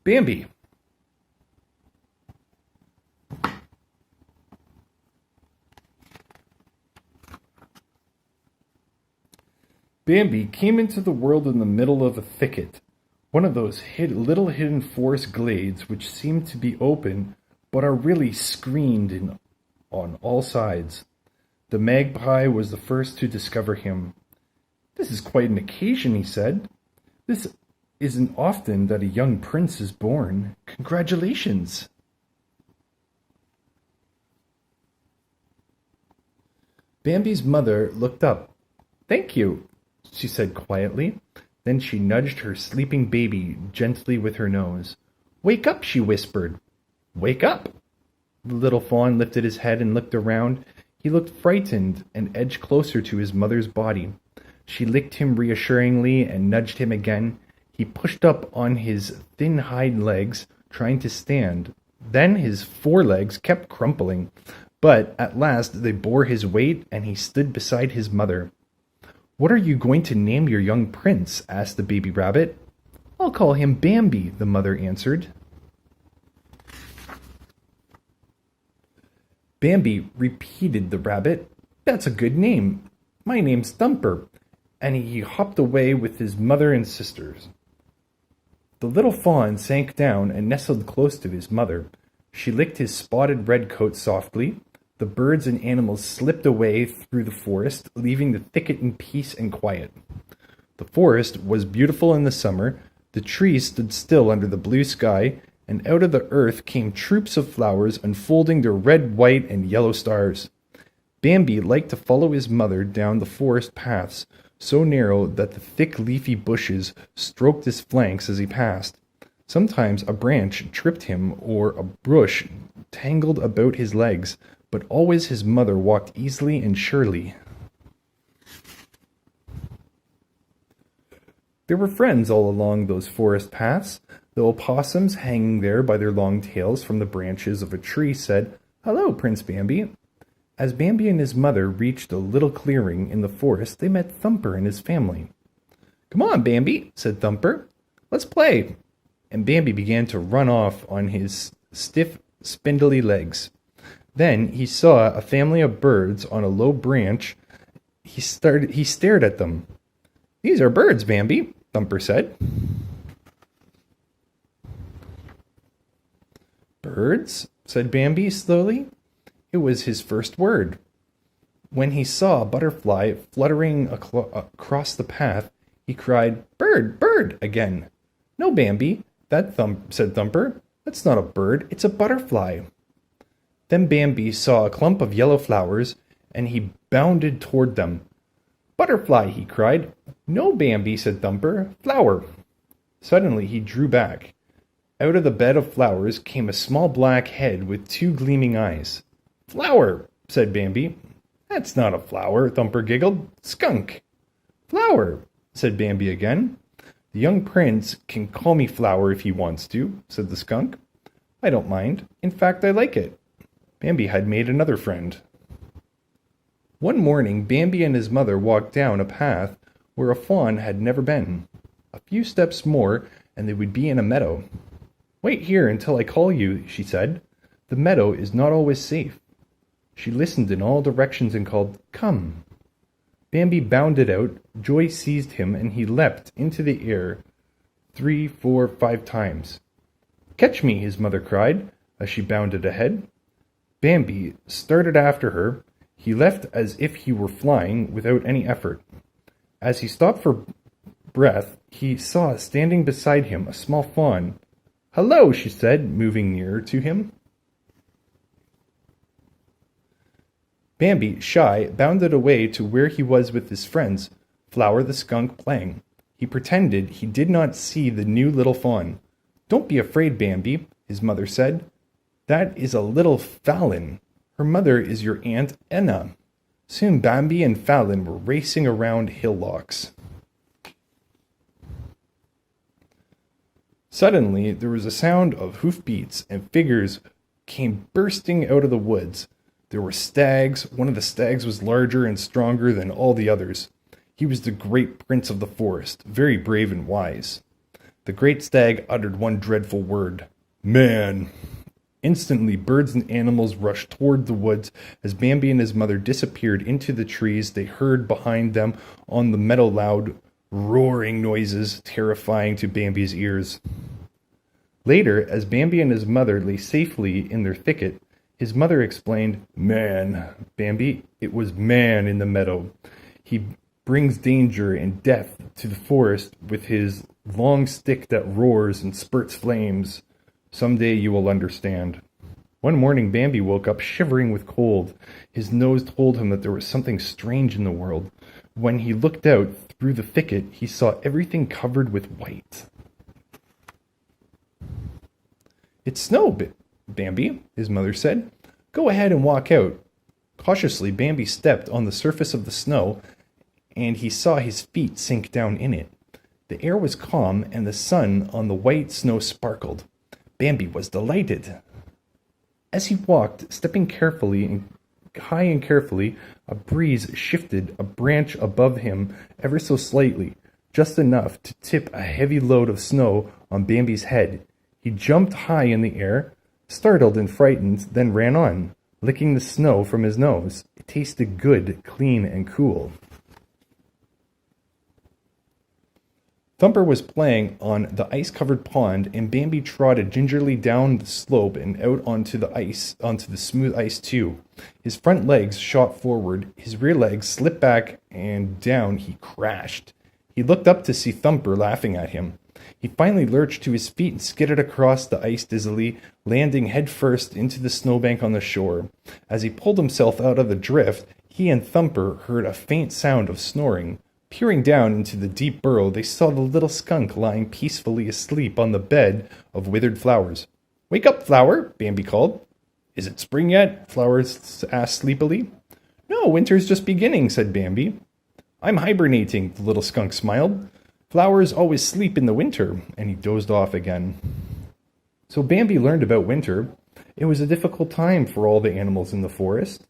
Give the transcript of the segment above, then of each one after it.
Bambi. Bambi came into the world in the middle of a thicket, one of those little hidden forest glades which seem to be open but are really screened on all sides. The magpie was the first to discover him. "This is quite an occasion," he said. "This isn't often that a young prince is born. Congratulations." Bambi's mother looked up. "Thank you," she said quietly. Then she nudged her sleeping baby gently with her nose. "Wake up," she whispered. "Wake up." The little fawn lifted his head and looked around. He looked frightened and edged closer to his mother's body. She licked him reassuringly and nudged him again. He pushed up on his thin hind legs, trying to stand. Then his forelegs kept crumpling, but at last they bore his weight and he stood beside his mother. "What are you going to name your young prince?" asked the baby rabbit. "I'll call him Bambi," the mother answered. "Bambi," repeated the rabbit. "That's a good name. My name's Thumper." And he hopped away with his mother and sisters. The little fawn sank down and nestled close to his mother. She licked his spotted red coat softly. The birds and animals slipped away through the forest, leaving the thicket in peace and quiet. The forest was beautiful in the summer. The trees stood still under the blue sky, and out of the earth came troops of flowers unfolding their red, white, and yellow stars. Bambi liked to follow his mother down the forest paths, so narrow that the thick leafy bushes stroked his flanks as he passed. Sometimes a branch tripped him or a bush tangled about his legs, but always his mother walked easily and surely. There were friends all along those forest paths. The opossums, hanging there by their long tails from the branches of a tree, said, "Hello, Prince Bambi." As Bambi and his mother reached a little clearing in the forest, they met Thumper and his family. "Come on, Bambi," said Thumper. "Let's play." And Bambi began to run off on his stiff, spindly legs. Then he saw a family of birds on a low branch. He stared at them. "These are birds, Bambi," Thumper said. "Birds?" said Bambi slowly. It was his first word. When he saw a butterfly fluttering across the path, he cried, "Bird, bird," again. "No, Bambi," said Thumper. "That's not a bird, it's a butterfly." Then Bambi saw a clump of yellow flowers, and he bounded toward them. "Butterfly," he cried. "No, Bambi," said Thumper. "Flower." Suddenly he drew back. Out of the bed of flowers came a small black head with two gleaming eyes. "Flower," said Bambi. "That's not a flower," Thumper giggled. "Skunk." "Flower," said Bambi again. "The young prince can call me Flower if he wants to," said the skunk. "I don't mind. In fact, I like it." Bambi had made another friend. One morning, Bambi and his mother walked down a path where a fawn had never been. A few steps more, and they would be in a meadow. "Wait here until I call you," she said. "The meadow is not always safe." She listened in all directions and called, "Come." Bambi bounded out, joy seized him, and he leapt into the air 3, 4, 5 times. "Catch me," his mother cried, as she bounded ahead. Bambi started after her. He left as if he were flying without any effort. As he stopped for breath, he saw standing beside him a small fawn. "Hello," she said, moving nearer to him. Bambi, shy, bounded away to where he was with his friends, Flower the skunk playing. He pretended he did not see the new little fawn. "Don't be afraid, Bambi," his mother said. "That is a little Fallon. Her mother is your Aunt Enna." Soon Bambi and Fallon were racing around hillocks. Suddenly there was a sound of hoofbeats, and figures came bursting out of the woods. There were stags. One of the stags was larger and stronger than all the others. He was the great prince of the forest, very brave and wise. The great stag uttered one dreadful word. Man! Instantly, birds and animals rushed toward the woods. As Bambi and his mother disappeared into the trees, they heard behind them on the meadow loud, roaring noises, terrifying to Bambi's ears. Later, as Bambi and his mother lay safely in their thicket, his mother explained, Man, Bambi, it was man in the meadow. He brings danger and death to the forest with his long stick that roars and spurts flames. Someday you will understand. One morning, Bambi woke up shivering with cold. His nose told him that there was something strange in the world. When he looked out through the thicket, he saw everything covered with white. It's snow, Bambi, his mother said. Go ahead and walk out. Cautiously, Bambi stepped on the surface of the snow, and he saw his feet sink down in it. The air was calm, and the sun on the white snow sparkled. Bambi was delighted. As he walked, stepping high and carefully, a breeze shifted a branch above him ever so slightly, just enough to tip a heavy load of snow on Bambi's head. He jumped high in the air, startled and frightened, then ran on, licking the snow from his nose. It tasted good, clean, and cool. Thumper was playing on the ice-covered pond, and Bambi trotted gingerly down the slope and out onto the smooth ice too. His front legs shot forward, his rear legs slipped back, and down he crashed. He looked up to see Thumper laughing at him. He finally lurched to his feet and skidded across the ice dizzily, landing headfirst into the snowbank on the shore. As he pulled himself out of the drift, he and Thumper heard a faint sound of snoring. Peering down into the deep burrow, they saw the little skunk lying peacefully asleep on the bed of withered flowers. Wake up, Flower, Bambi called. Is it spring yet? Flower asked sleepily. No, winter's just beginning, said Bambi. I'm hibernating, the little skunk smiled. Flowers always sleep in the winter, and he dozed off again. So Bambi learned about winter. It was a difficult time for all the animals in the forest.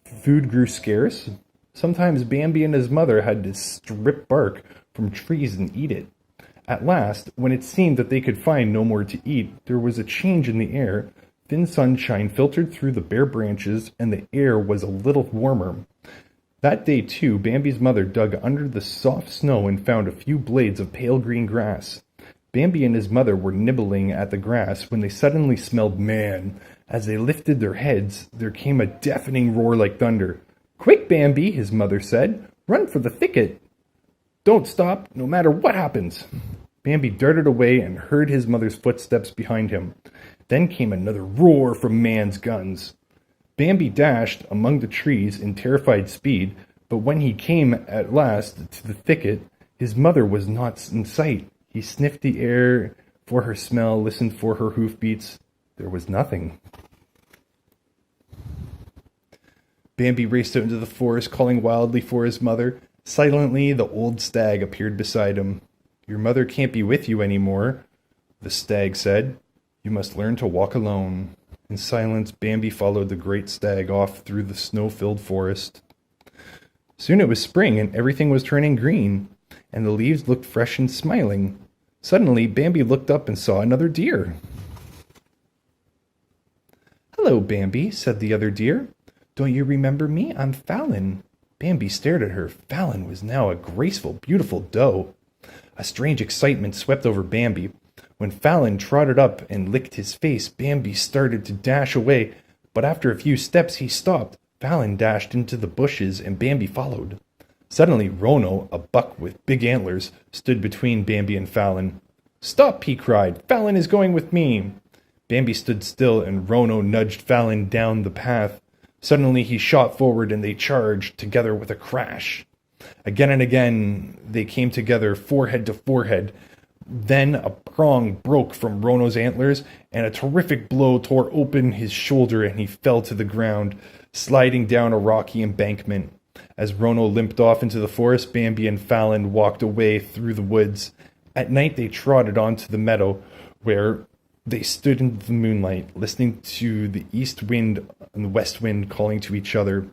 Food grew scarce. Sometimes Bambi and his mother had to strip bark from trees and eat it. At last, when it seemed that they could find no more to eat, there was a change in the air. Thin sunshine filtered through the bare branches, and the air was a little warmer. That day, too, Bambi's mother dug under the soft snow and found a few blades of pale green grass. Bambi and his mother were nibbling at the grass when they suddenly smelled man. As they lifted their heads, there came a deafening roar like thunder. Quick, Bambi, his mother said. Run for the thicket. Don't stop, no matter what happens. Bambi darted away and heard his mother's footsteps behind him. Then came another roar from man's guns. Bambi dashed among the trees in terrified speed, but when he came at last to the thicket, his mother was not in sight. He sniffed the air for her smell, listened for her hoofbeats. There was nothing. Bambi raced out into the forest, calling wildly for his mother. Silently, the old stag appeared beside him. Your mother can't be with you anymore, the stag said. You must learn to walk alone. In silence, Bambi followed the great stag off through the snow-filled forest. Soon it was spring, and everything was turning green, and the leaves looked fresh and smiling. Suddenly, Bambi looked up and saw another deer. Hello, Bambi, said the other deer. Don't you remember me? I'm Fallon. Bambi stared at her. Fallon was now a graceful, beautiful doe. A strange excitement swept over Bambi. When Fallon trotted up and licked his face, Bambi started to dash away, but after a few steps he stopped. Fallon dashed into the bushes, and Bambi followed. Suddenly, Rono, a buck with big antlers, stood between Bambi and Fallon. Stop, he cried. Fallon is going with me. Bambi stood still, and Rono nudged Fallon down the path. Suddenly he shot forward, and they charged together with a crash. Again and again they came together, forehead to forehead. Then a prong broke from Rono's antlers, and a terrific blow tore open his shoulder, and he fell to the ground, sliding down a rocky embankment. As Rono limped off into the forest, Bambi and Fallon walked away through the woods. At night they trotted onto the meadow, where they stood in the moonlight, listening to the east wind and the west wind calling to each other.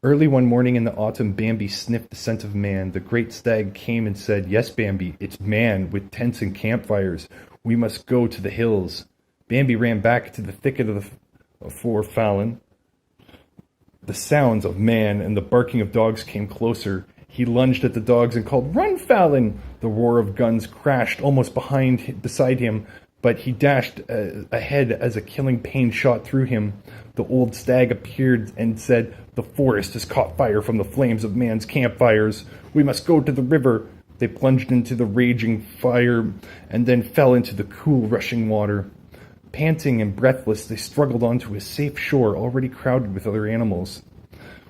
Early one morning in the autumn, Bambi sniffed the scent of man. The great stag came and said, "Yes, Bambi, it's man, with tents and campfires. We must go to the hills." Bambi ran back to the thicket for Fallon. The sounds of man and the barking of dogs came closer. He lunged at the dogs and called, "Run, Fallon!" The roar of guns crashed almost beside him, but he dashed ahead as a killing pain shot through him. The old stag appeared and said, "The forest has caught fire from the flames of man's campfires. We must go to the river." They plunged into the raging fire and then fell into the cool, rushing water. Panting and breathless, they struggled onto a safe shore already crowded with other animals.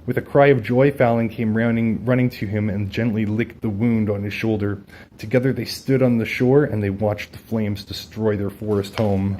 With a cry of joy, Fallon came running to him and gently licked the wound on his shoulder. Together they stood on the shore and they watched the flames destroy their forest home.